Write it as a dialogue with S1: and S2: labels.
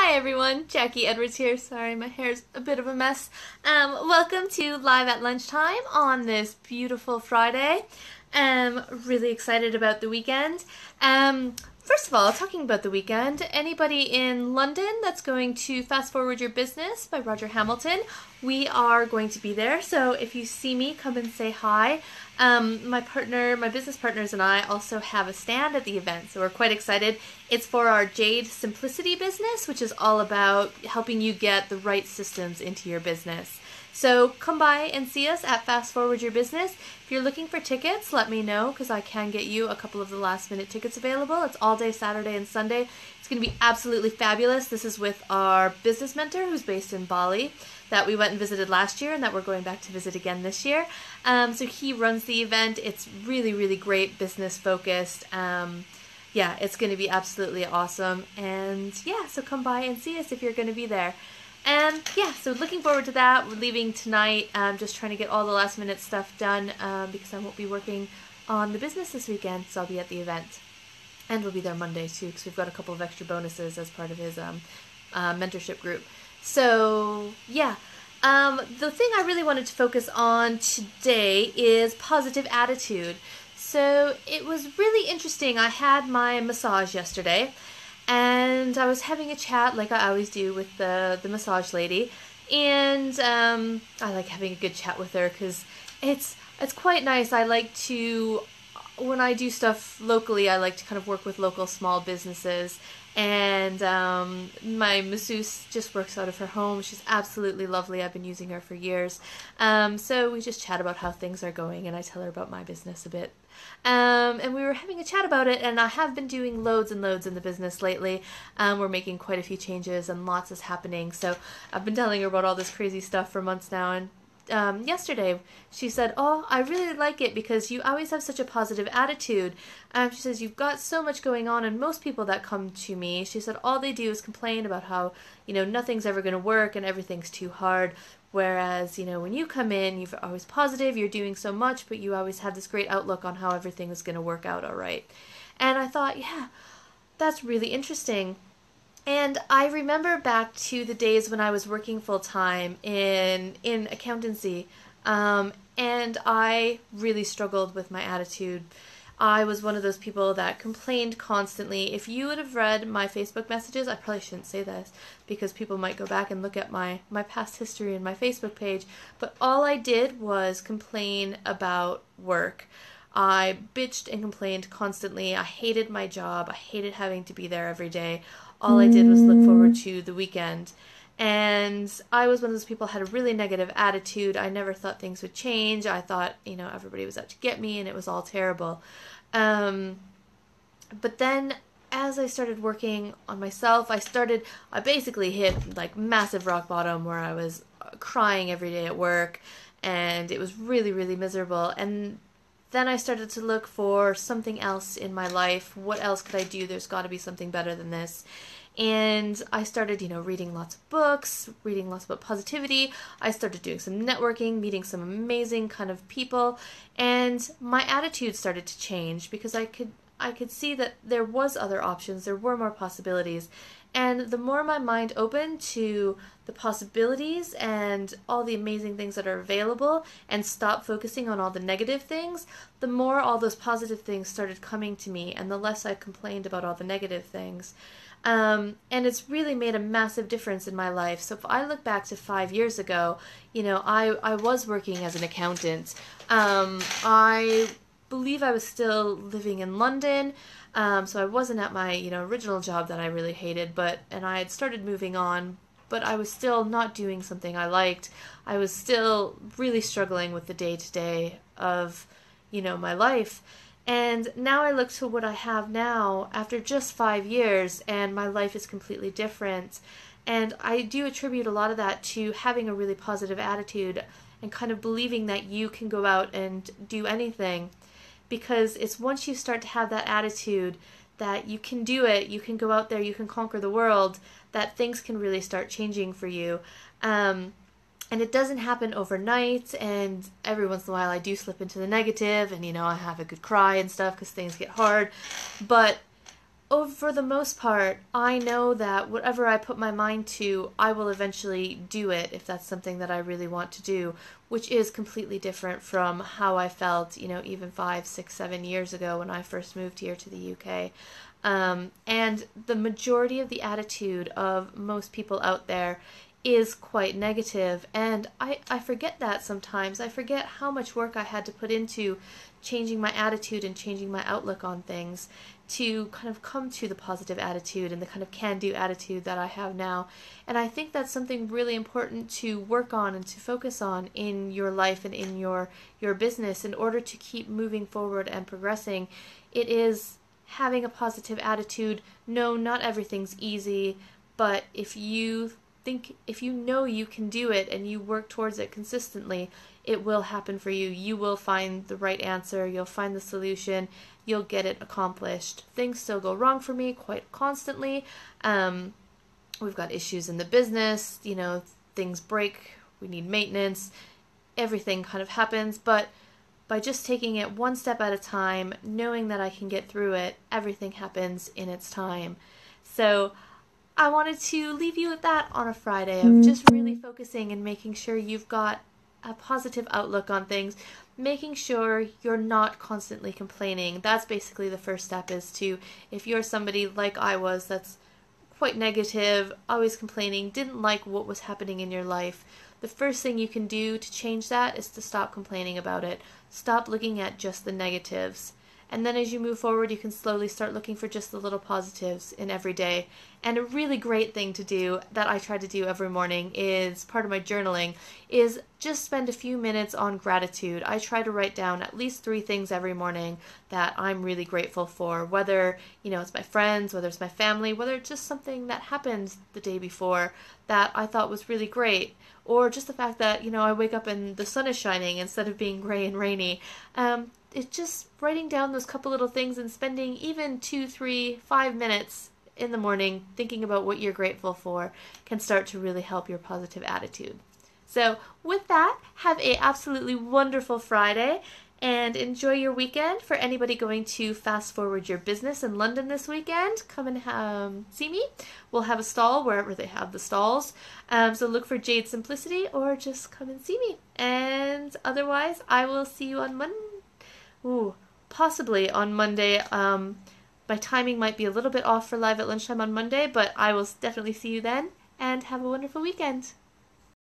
S1: Hi everyone, Jacquie Edwards here. Sorry, my hair's a bit of a mess. Welcome to Live at Lunchtime on this beautiful Friday. Really excited about the weekend. First of all, talking about the weekend, anybody in London that's going to Fast Forward Your Business by Roger Hamilton, we are going to be there. So if you see me, come and say hi. My business partners and I also have a stand at the event, so we're quite excited. It's for our Jade Simplicity business, which is all about helping you get the right systems into your business. So come by and see us at Fast Forward Your Business. If you're looking for tickets, let me know because I can get you a couple of the last minute tickets available. It's all day Saturday and Sunday. It's going to be absolutely fabulous. This is with our business mentor who's based in Bali that we went and visited last year and that we're going back to visit again this year. So he runs the event. It's really, really great, business focused. Yeah, it's going to be absolutely awesome. And yeah, so come by and see us if you're going to be there. And yeah, so looking forward to that. We're leaving tonight, just trying to get all the last minute stuff done because I won't be working on the business this weekend, so I'll be at the event. And we'll be there Monday too because we've got a couple of extra bonuses as part of his mentorship group. So yeah, the thing I really wanted to focus on today is positive attitude. So it was really interesting. I had my massage yesterday. And I was having a chat like I always do with the massage lady, and I like having a good chat with her because it's quite nice. I like to, when I do stuff locally, I like to kind of work with local small businesses, and my masseuse just works out of her home. She's absolutely lovely. I've been using her for years. So we just chat about how things are going, and I tell her about my business a bit. And we were having a chat about it, and I have been doing loads and loads in the business lately. We're making quite a few changes, and lots is happening. So I've been telling her about all this crazy stuff for months now, and yesterday she said, "Oh, I really like it because you always have such a positive attitude." She says, "You've got so much going on, and most people that come to me," she said, "all they do is complain about how, nothing's ever going to work and everything's too hard. Whereas, when you come in, you're always positive, you're doing so much, but you always have this great outlook on how everything is going to work out all right." And I thought, yeah, that's really interesting. And I remember back to the days when I was working full-time in accountancy, and I really struggled with my attitude. I was one of those people that complained constantly. If you would have read my Facebook messages, I probably shouldn't say this because people might go back and look at my past history in my Facebook page, but all I did was complain about work. I bitched and complained constantly. I hated my job. I hated having to be there every day. All I did was look forward to the weekend. And I was one of those people who had a really negative attitude. I never thought things would change. I thought, everybody was out to get me and it was all terrible. But then as I started working on myself, I basically hit like massive rock bottom where I was crying every day at work and it was really, really miserable. And then I started to look for something else in my life. What else could I do? There's got to be something better than this. And I started, reading lots of books, reading lots about positivity. I started doing some networking, meeting some amazing kind of people, and my attitude started to change because I could see that there was other options, there were more possibilities. And the more my mind opened to the possibilities and all the amazing things that are available and stopped focusing on all the negative things, the more all those positive things started coming to me and the less I complained about all the negative things. And it's really made a massive difference in my life. So if I look back to 5 years ago, I was working as an accountant. I believe I was still living in London. So I wasn't at my, original job that I really hated, and I had started moving on, but I was still not doing something I liked. I was still really struggling with the day-to-day of, my life. And now I look to what I have now after just 5 years, and my life is completely different. And I do attribute a lot of that to having a really positive attitude and kind of believing that you can go out and do anything. Because it's once you start to have that attitude that you can do it, you can go out there, you can conquer the world, that things can really start changing for you. And it doesn't happen overnight, and every once in a while I do slip into the negative, and I have a good cry and stuff because things get hard. But For the most part, I know that whatever I put my mind to, I will eventually do it if that's something that I really want to do, which is completely different from how I felt, even 5, 6, 7 years ago when I first moved here to the UK. And the majority of the attitude of most people out there is quite negative, and I forget that sometimes. I forget how much work I had to put into changing my attitude and changing my outlook on things to kind of come to the positive attitude and the kind of can-do attitude that I have now. And I think that's something really important to work on and to focus on in your life and in your business in order to keep moving forward and progressing. It is having a positive attitude. No, not everything's easy, but if you know you can do it and you work towards it consistently, it will happen for you. You will find the right answer, you'll find the solution, you'll get it accomplished. Things still go wrong for me quite constantly. We've got issues in the business, things break, we need maintenance, everything kind of happens, but by just taking it one step at a time, knowing that I can get through it, everything happens in its time. So I wanted to leave you with that on a Friday of just really focusing and making sure you've got a positive outlook on things, making sure you're not constantly complaining. That's basically the first step, is to, if you're somebody like I was that's quite negative, always complaining, didn't like what was happening in your life, the first thing you can do to change that is to stop complaining about it. Stop looking at just the negatives. And then as you move forward, you can slowly start looking for just the little positives in every day. And a really great thing to do that I try to do every morning is part of my journaling is just spend a few minutes on gratitude. I try to write down at least 3 things every morning that I'm really grateful for, whether, it's my friends, whether it's my family, whether it's just something that happened the day before that I thought was really great, or just the fact that, I wake up and the sun is shining instead of being gray and rainy. It's just writing down those couple little things and spending even 2, 3, 5 minutes in the morning thinking about what you're grateful for can start to really help your positive attitude. So with that, have a absolutely wonderful Friday and enjoy your weekend. For anybody going to Fast Forward Your Business in London this weekend, come and see me. We'll have a stall wherever they have the stalls. So look for Jade Simplicity or just come and see me. And otherwise, I will see you on Monday. Possibly on Monday. My timing might be a little bit off for Live at Lunchtime on Monday, but I will definitely see you then, and have a wonderful weekend.